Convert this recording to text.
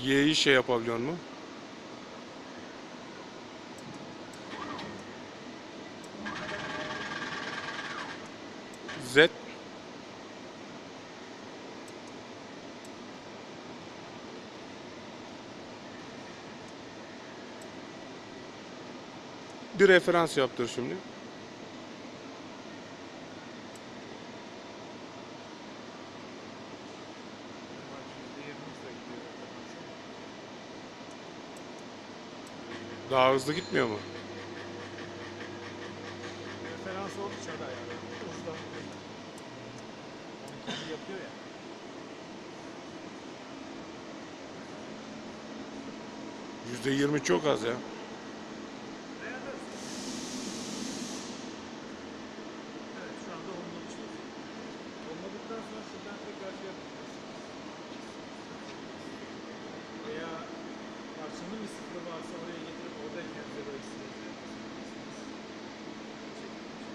Y'yi şey yapabiliyor mu? Z. Bir referans yaptır şimdi. Daha hızlı gitmiyor mu? Referans oldukça da yani hızlandırıyor. Onu kendi yapıyor ya. %20 çok az ya. Evet, şu anda onlamış. Onladıktan sonra şuradan tekrar şey yapacağız. Veya parçanın bir sıfırı varsa oraya getirip orada kendinize böyle